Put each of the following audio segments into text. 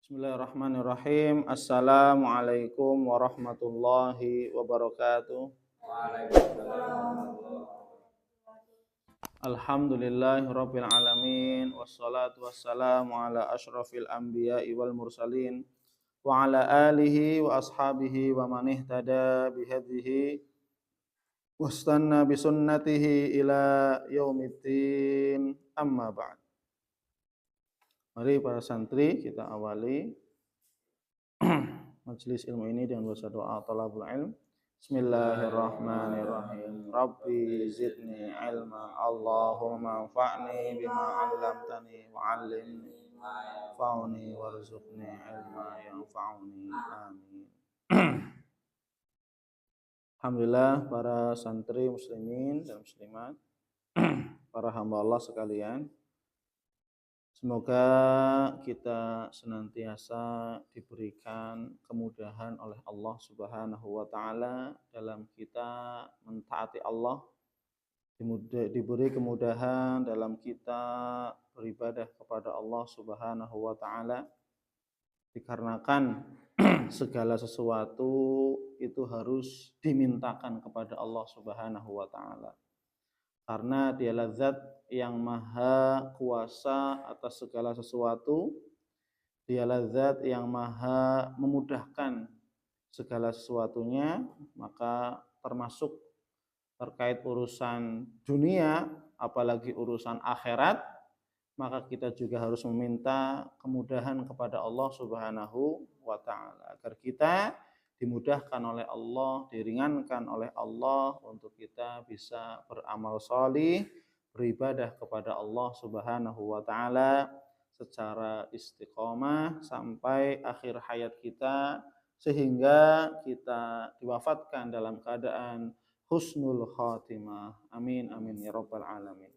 Bismillahirrahmanirrahim. Assalamualaikum warahmatullahi wabarakatuh. Alhamdulillahirabbil alamin wassalatu wassalamu ala asyrafil anbiya'i wal mursalin wa ala alihi wa ashabihi wa man ihtada bihadihi wastanna bisunnatihi ila yaumiddin. Amma ba'd. Mari para santri kita awali majelis ilmu ini dengan baca doa thalabul ilm. Bismillahirrahmanirrahim. Rabbi zidni ilma. Allahumma anfa'ni bima 'allamtani wa 'allimni fa'uni warzuqni ilma yanfa'uni. Amin. Alhamdulillah para santri muslimin dan muslimat, para hamba Allah sekalian, semoga kita senantiasa diberikan kemudahan oleh Allah Subhanahu wa taala dalam kita mentaati Allah, diberi kemudahan dalam kita beribadah kepada Allah Subhanahu wa taala, dikarenakan segala sesuatu itu harus dimintakan kepada Allah Subhanahu wa taala. Karena dialah zat yang maha kuasa atas segala sesuatu, dialah zat yang maha memudahkan segala sesuatunya, maka termasuk terkait urusan dunia, apalagi urusan akhirat, maka kita juga harus meminta kemudahan kepada Allah Subhanahu wa taala agar kita dimudahkan oleh Allah, diringankan oleh Allah untuk kita bisa beramal shalih, beribadah kepada Allah Subhanahu wa taala secara istiqomah sampai akhir hayat kita, sehingga kita diwafatkan dalam keadaan husnul khatimah. Amin amin ya rabbal alamin.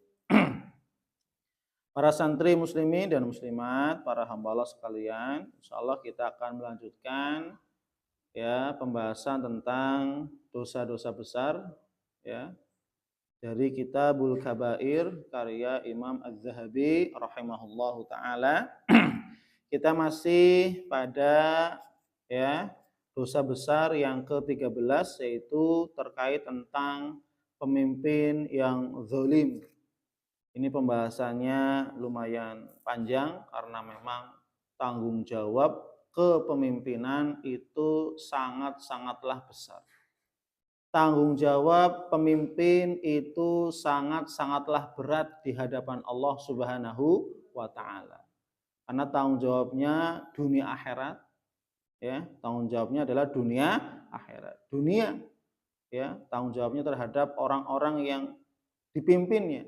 Para santri muslimin dan muslimat, para hamba Allah sekalian, insyaallah kita akan melanjutkan pembahasan tentang dosa-dosa besar dari Kitabul Kabair karya Imam Az-Zahabi rahimahullahu taala. Kita masih pada dosa besar yang ke-13, yaitu terkait tentang pemimpin yang zalim. Ini pembahasannya lumayan panjang karena memang tanggung jawab kepemimpinan itu sangat-sangatlah besar. Tanggung jawab pemimpin itu sangat-sangatlah berat di hadapan Allah Subhanahu wa taala. Karena tanggung jawabnya dunia akhirat, tanggung jawabnya adalah dunia akhirat. Dunia, tanggung jawabnya terhadap orang-orang yang dipimpinnya,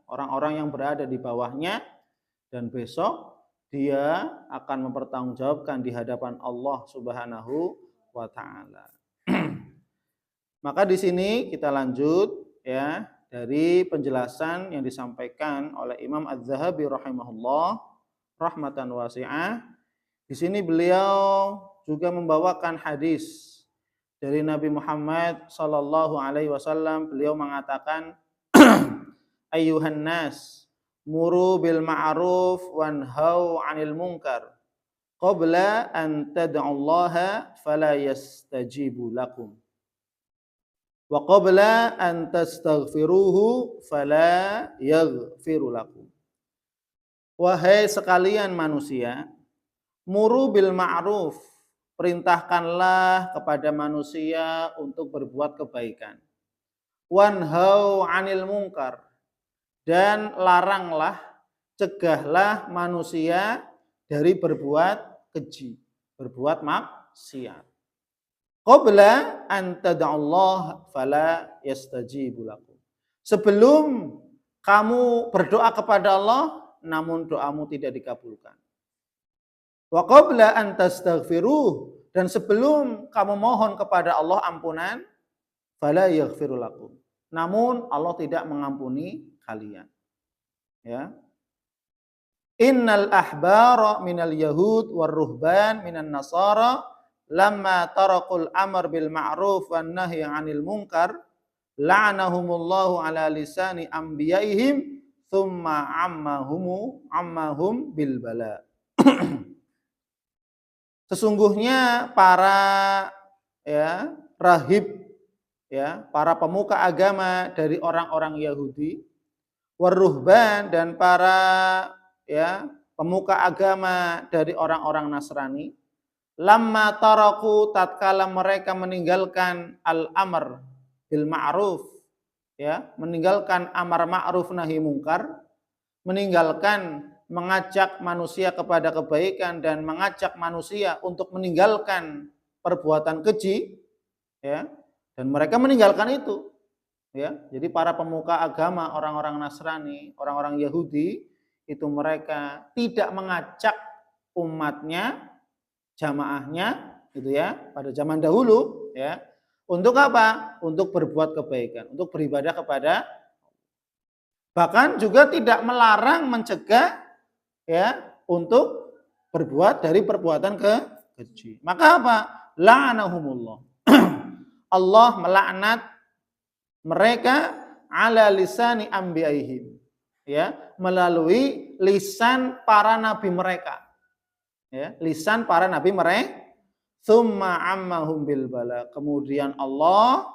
orang-orang yang berada di bawahnya, dan besok dia akan mempertanggungjawabkan di hadapan Allah Subhanahu wa taala. Maka di sini kita lanjut dari penjelasan yang disampaikan oleh Imam Az-Zahabi rahimahullah rahmatan wasi'ah. Di sini beliau juga membawakan hadis dari Nabi Muhammad sallallahu alaihi wasallam. Beliau mengatakan, ayyuhan nas muru bil ma'ruf wanhau 'anil munkar qabla an tad'ullaha fala yastajibu lakum wa qabla an tastaghfiruhu fala yaghfiru lakum. Wahai sekalian manusia, muru bil ma'ruf, perintahkanlah kepada manusia untuk berbuat kebaikan. Wanhau 'anil munkar, dan laranglah, cegahlah manusia dari berbuat keji, berbuat maksiat. Qabla an tad'ullaha fala yastajibu lakum. Sebelum kamu berdoa kepada Allah, namun doamu tidak dikabulkan. Wa qabla an tastaghfiruh, dan sebelum kamu mohon kepada Allah ampunan, fala yaghfiru lakum, namun Allah tidak mengampuni kalian. Innal ahbara minal yahud war ruhban minan nasara lamma tarakul amr bil ma'ruf wan nahy 'anil munkar la'anahumullahu ala lisani anbiya'ihim thumma ammahum bil bala. Sesungguhnya para rahib, para pemuka agama dari orang-orang Yahudi, waruhban, dan para pemuka agama dari orang-orang Nasrani, lamma taraku, tatkala mereka meninggalkan al-amr bil ma'ruf, meninggalkan amar ma'ruf nahi mungkar, meninggalkan mengajak manusia kepada kebaikan dan mengajak manusia untuk meninggalkan perbuatan keji, dan mereka meninggalkan itu, Jadi para pemuka agama, orang-orang Nasrani, orang-orang Yahudi, itu mereka tidak mengajak umatnya, jamaahnya, gitu pada zaman dahulu, untuk apa? Untuk berbuat kebaikan, untuk beribadah kepada, bahkan juga tidak melarang, mencegah, untuk berbuat dari perbuatan keji. Maka apa? La'anahumullah. Allah melaknat mereka ala lisani anbiyaihim, melalui lisan para nabi mereka, lisan para nabi mereka. Tsumma ammahum bil bala, kemudian Allah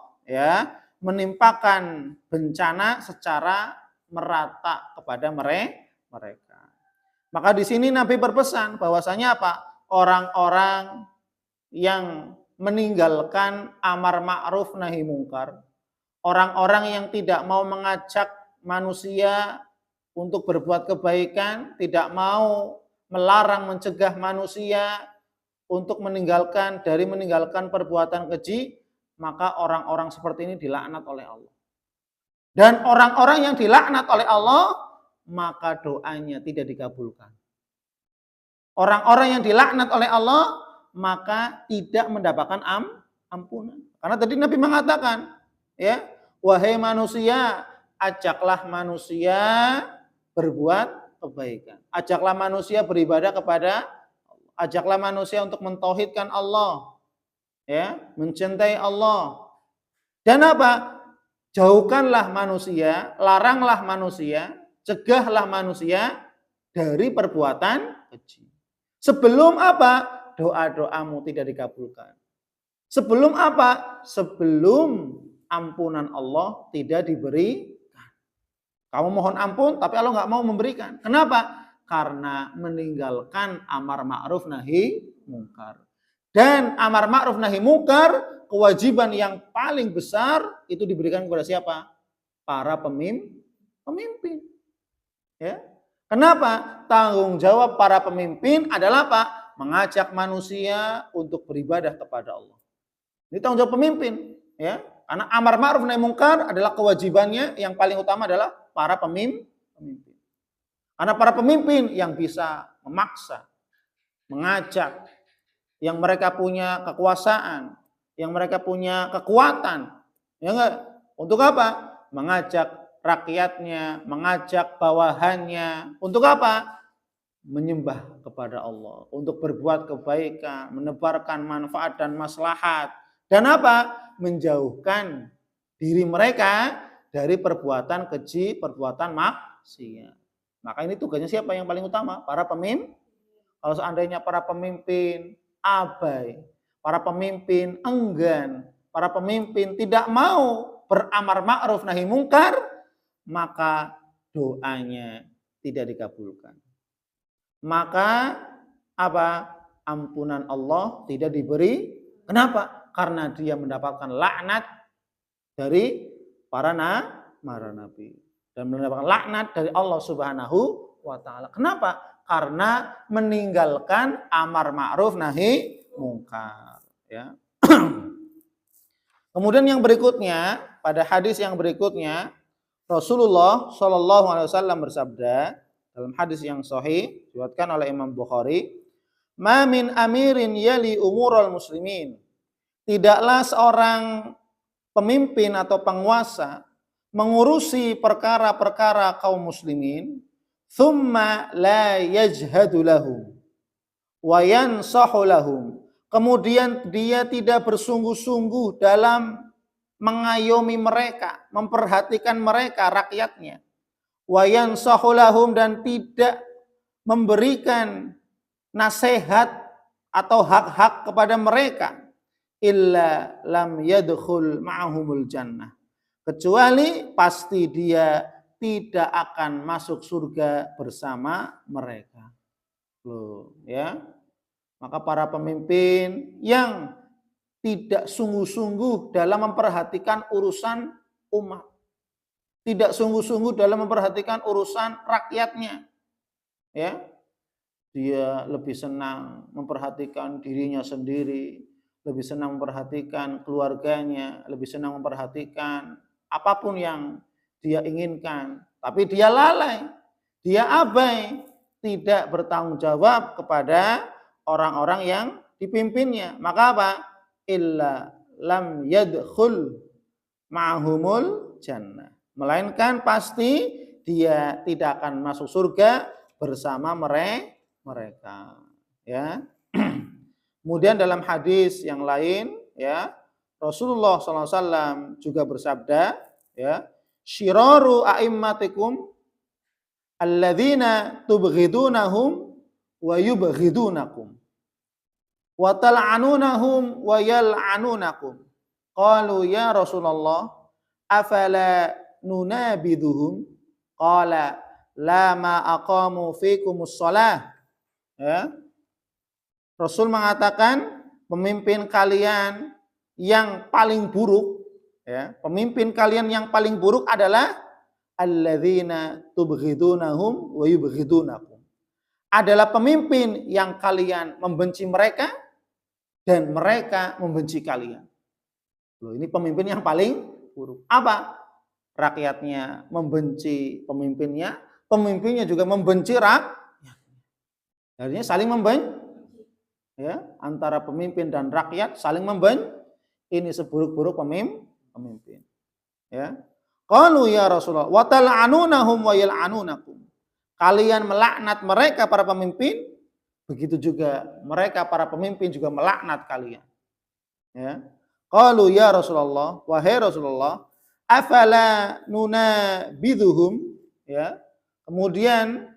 menimpakan bencana secara merata kepada mereka. Maka di sini Nabi berpesan bahwasanya apa? Orang-orang yang meninggalkan amar ma'ruf nahi mungkar, orang-orang yang tidak mau mengajak manusia untuk berbuat kebaikan, tidak mau melarang, mencegah manusia untuk meninggalkan perbuatan keji, maka orang-orang seperti ini dilaknat oleh Allah. Dan orang-orang yang dilaknat oleh Allah, maka doanya tidak dikabulkan. Orang-orang yang dilaknat oleh Allah, maka tidak mendapatkan ampunan. Karena tadi Nabi mengatakan, wahai manusia, ajaklah manusia berbuat kebaikan. Ajaklah manusia beribadah kepada Allah. Ajaklah manusia untuk mentauhidkan Allah, mencintai Allah. Dan apa? Jauhkanlah manusia, laranglah manusia, cegahlah manusia dari perbuatan keji. Sebelum apa? Doa-doamu tidak dikabulkan. Sebelum apa? Sebelum ampunan Allah tidak diberikan. Kamu mohon ampun, tapi Allah nggak mau memberikan. Kenapa? Karena meninggalkan amar ma'ruf nahi mungkar. Dan amar ma'ruf nahi mungkar, kewajiban yang paling besar itu diberikan kepada siapa? Para pemimpin. Kenapa? Tanggung jawab para pemimpin adalah apa? Mengajak manusia untuk beribadah kepada Allah. Ini tanggung jawab pemimpin, Karena amar ma'ruf nahi mungkar adalah kewajibannya yang paling utama adalah para pemimpin. Karena para pemimpin yang bisa memaksa, mengajak, yang mereka punya kekuasaan, yang mereka punya kekuatan, untuk apa? Mengajak rakyatnya, mengajak bawahannya, untuk apa? Menyembah kepada Allah, untuk berbuat kebaikan, menebarkan manfaat dan maslahat, dan apa? Menjauhkan diri mereka dari perbuatan keji, perbuatan maksiat. Maka ini tugasnya siapa yang paling utama? Para pemimpin. Kalau seandainya para pemimpin abai, para pemimpin enggan, para pemimpin tidak mau beramar ma'ruf nahi mungkar, maka doanya tidak dikabulkan. Maka apa? Ampunan Allah tidak diberi. Kenapa? Karena dia mendapatkan laknat dari para nabi dan mendapatkan laknat dari Allah Subhanahu wa taala. Kenapa? Karena meninggalkan amar ma'ruf nahi mungkar, Kemudian yang berikutnya, pada hadis yang berikutnya, Rasulullah Shallallahu alaihi wasallam bersabda dalam hadis yang sahih diriwayatkan oleh Imam Bukhari, "Ma min amirin yali umurul muslimin." Tidaklah seorang pemimpin atau penguasa mengurusi perkara-perkara kaum muslimin, thumma la yajhadu lahum wa yansahu lahum, kemudian dia tidak bersungguh-sungguh dalam mengayomi mereka, memperhatikan mereka, rakyatnya, wa yansahu lahum, dan tidak memberikan nasihat atau hak-hak kepada mereka, illa lam yadkhul ma'ahumul jannah, kecuali pasti dia tidak akan masuk surga bersama mereka. Loh, ya. Maka para pemimpin yang tidak sungguh-sungguh dalam memperhatikan urusan umat, tidak sungguh-sungguh dalam memperhatikan urusan rakyatnya, ya. Dia lebih senang memperhatikan dirinya sendiri, lebih senang memperhatikan keluarganya, lebih senang memperhatikan apapun yang dia inginkan, tapi dia lalai, dia abai, tidak bertanggung jawab kepada orang-orang yang dipimpinnya. Maka apa? Illa lam yadkhul ma'humul jannah, melainkan pasti dia tidak akan masuk surga bersama mereka, ya. Kemudian dalam hadis yang lain, ya, Rasulullah SAW juga bersabda, ya, syiraru a'immatikum alladzina tubghidunahum wa yubghidunakum wa tal'anunahum wa yal'anunakum. Qalu ya Rasulullah afala nunabiduhum? Qala la ma aqamu fikumus shalah. Ya. Rasul mengatakan pemimpin kalian yang paling buruk, ya, pemimpin kalian yang paling buruk adalah alladzina tubghidunahum wa yubghidunakum. Adalah pemimpin yang kalian membenci mereka dan mereka membenci kalian. Loh, ini pemimpin yang paling buruk. Apa? Rakyatnya membenci pemimpinnya, pemimpinnya juga membenci rakyatnya. Artinya saling membenci. Ya, antara pemimpin dan rakyat saling membenci. Ini seburuk-buruk pemimpin. Ya. Qalu ya Rasulullah wa tal'anunahum wa yal'anunakum. Kalian melaknat mereka para pemimpin, begitu juga mereka para pemimpin juga melaknat kalian. Ya. Qalu ya Rasulullah, wahai Rasulullah, afala nunabiduhum, ya. Kemudian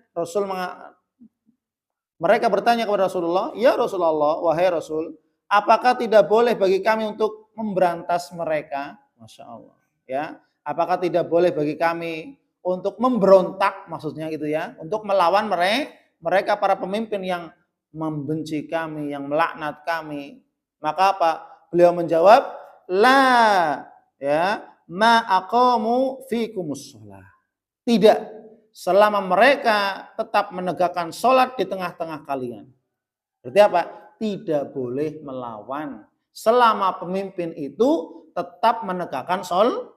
mereka bertanya kepada Rasulullah, ya Rasulullah, wahai Rasul, apakah tidak boleh bagi kami untuk memberantas mereka? Masya Allah. Ya, apakah tidak boleh bagi kami untuk memberontak, maksudnya gitu ya, untuk melawan mereka para pemimpin yang membenci kami, yang melaknat kami? Maka apa? Beliau menjawab, la, ya, ma aqamu fikumus shalah. Tidak, selama mereka tetap menegakkan sholat di tengah-tengah kalian. Berarti apa? Tidak boleh melawan selama pemimpin itu tetap menegakkan sholat.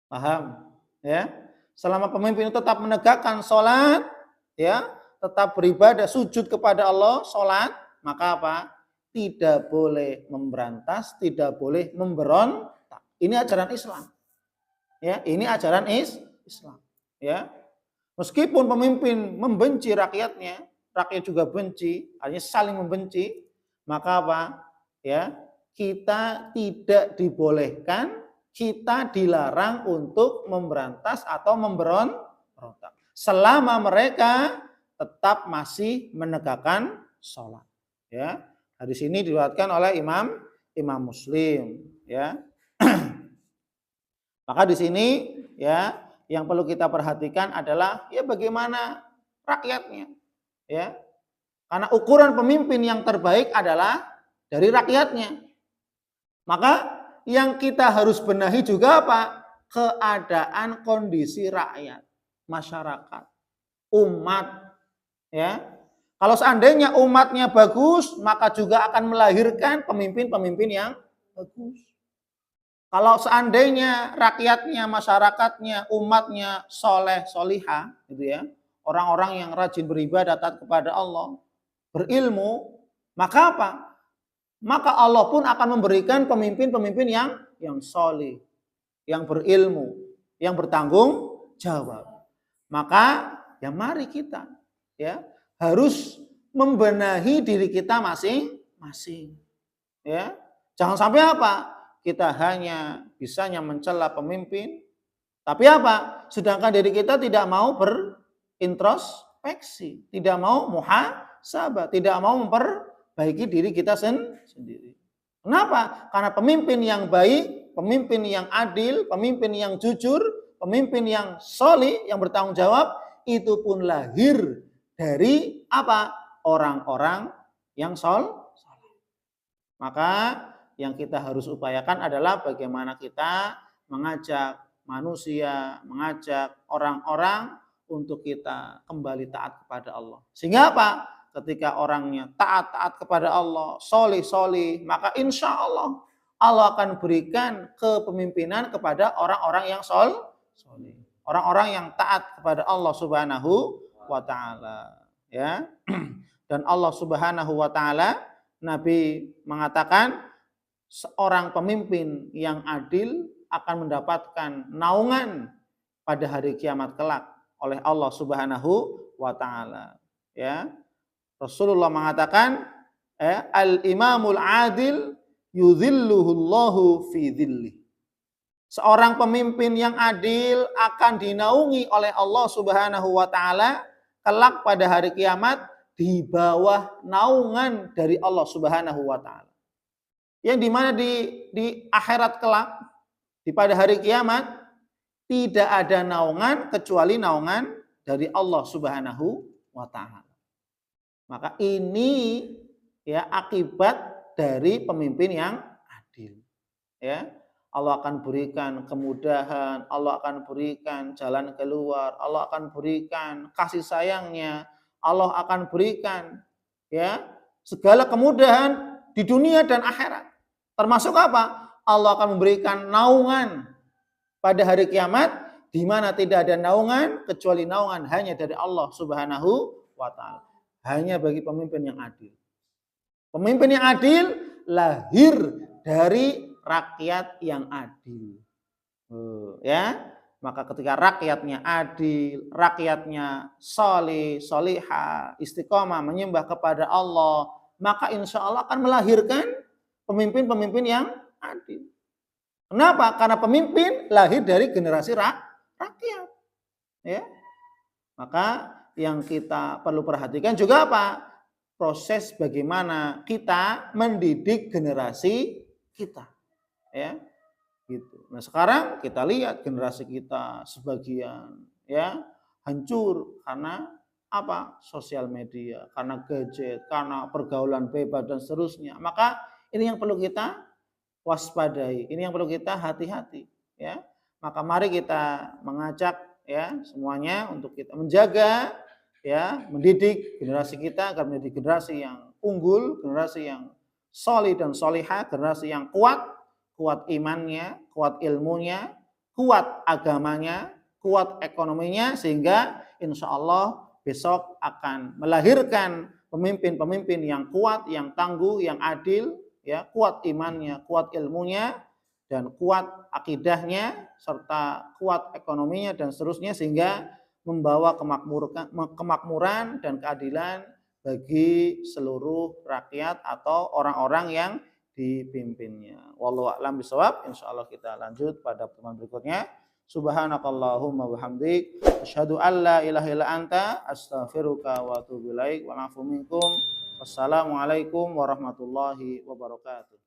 Paham? Ya. Selama pemimpin itu tetap menegakkan sholat, ya, tetap beribadah, sujud kepada Allah, sholat, maka apa? Tidak boleh memberantas, tidak boleh memberontak. Ini ajaran Islam. Ya, ini ajaran Islam. Ya, meskipun pemimpin membenci rakyatnya, rakyat juga benci, artinya saling membenci, maka apa? Ya, kita tidak dibolehkan, kita dilarang untuk memberantas atau memberontak selama mereka tetap masih menegakkan sholat. Ya, hadis ini diriwayatkan oleh Imam Muslim. Ya, maka di sini, ya, yang perlu kita perhatikan adalah ya bagaimana rakyatnya, ya. Karena ukuran pemimpin yang terbaik adalah dari rakyatnya. Maka yang kita harus benahi juga apa? Keadaan kondisi rakyat, masyarakat, umat, ya. Kalau seandainya umatnya bagus, maka juga akan melahirkan pemimpin-pemimpin yang bagus. Kalau seandainya rakyatnya, masyarakatnya, umatnya soleh, solihah, gitu ya, orang-orang yang rajin beribadah, taat kepada Allah, berilmu, maka apa? Maka Allah pun akan memberikan pemimpin-pemimpin yang solih, yang berilmu, yang bertanggung jawab. Maka ya mari kita, ya, harus membenahi diri kita masing-masing. Ya, jangan sampai apa? Kita hanya bisanya mencela pemimpin, tapi apa? Sedangkan diri kita tidak mau berintrospeksi, tidak mau muhasabah, tidak mau memperbaiki diri kita sendiri. Kenapa? Karena pemimpin yang baik, pemimpin yang adil, pemimpin yang jujur, pemimpin yang solih, yang bertanggung jawab, itu pun lahir dari apa? Orang-orang yang soleh. Maka yang kita harus upayakan adalah bagaimana kita mengajak manusia, mengajak orang-orang untuk kita kembali taat kepada Allah. Sehingga apa? Ketika orangnya taat kepada Allah, solih, maka insya Allah Allah akan berikan kepemimpinan kepada orang-orang yang solih. Orang-orang yang taat kepada Allah Subhanahu wa Ta'ala. Ya. Dan Allah Subhanahu wa Ta'ala, Nabi mengatakan seorang pemimpin yang adil akan mendapatkan naungan pada hari kiamat kelak oleh Allah Subhanahu wa Ta'ala. Ya. Rasulullah mengatakan, al-imamul adil yudhilluhullahu fi dhillih. Seorang pemimpin yang adil akan dinaungi oleh Allah Subhanahu wa Ta'ala kelak pada hari kiamat di bawah naungan dari Allah Subhanahu wa Ta'ala. Yang dimana di akhirat kelak, di pada hari kiamat, tidak ada naungan kecuali naungan dari Allah Subhanahu wa Ta'ala. Maka ini ya akibat dari pemimpin yang adil. Ya, Allah akan berikan kemudahan, Allah akan berikan jalan keluar, Allah akan berikan kasih sayangnya, Allah akan berikan ya segala kemudahan di dunia dan akhirat. Termasuk apa? Allah akan memberikan naungan pada hari kiamat di mana tidak ada naungan kecuali naungan hanya dari Allah Subhanahu wa Ta'ala. Hanya bagi pemimpin yang adil. Pemimpin yang adil lahir dari rakyat yang adil. Ya, maka ketika rakyatnya adil, rakyatnya soleh, solihah, istiqomah, menyembah kepada Allah, maka insya Allah akan melahirkan pemimpin-pemimpin yang adil. Kenapa? Karena pemimpin lahir dari generasi rakyat. Ya, maka yang kita perlu perhatikan juga apa? Proses bagaimana kita mendidik generasi kita. Ya. Gitu. Nah, sekarang kita lihat generasi kita sebagian ya hancur karena apa? Sosial media, karena gadget, karena pergaulan bebas dan seterusnya. Maka ini yang perlu kita waspadai, ini yang perlu kita hati-hati ya. Maka mari kita mengajak ya semuanya untuk kita menjaga ya, mendidik generasi kita agar menjadi generasi yang unggul, generasi yang solih dan solihah, generasi yang kuat imannya, kuat ilmunya, kuat agamanya, kuat ekonominya, sehingga insya Allah besok akan melahirkan pemimpin-pemimpin yang kuat, yang tangguh, yang adil, ya, kuat imannya, kuat ilmunya, dan kuat akidahnya, serta kuat ekonominya dan seterusnya, sehingga membawa kemakmuran dan keadilan bagi seluruh rakyat atau orang-orang yang dipimpinnya. Wallahu a'lam bishawab. Insyaallah kita lanjut pada pertemuan berikutnya. Subhanakallahumma wabihamdik, asyhadu an la ilaha illa anta, astaghfiruka wa atubu ilaik. Wa afu minkum. Wassalamualaikum warahmatullahi wabarakatuh.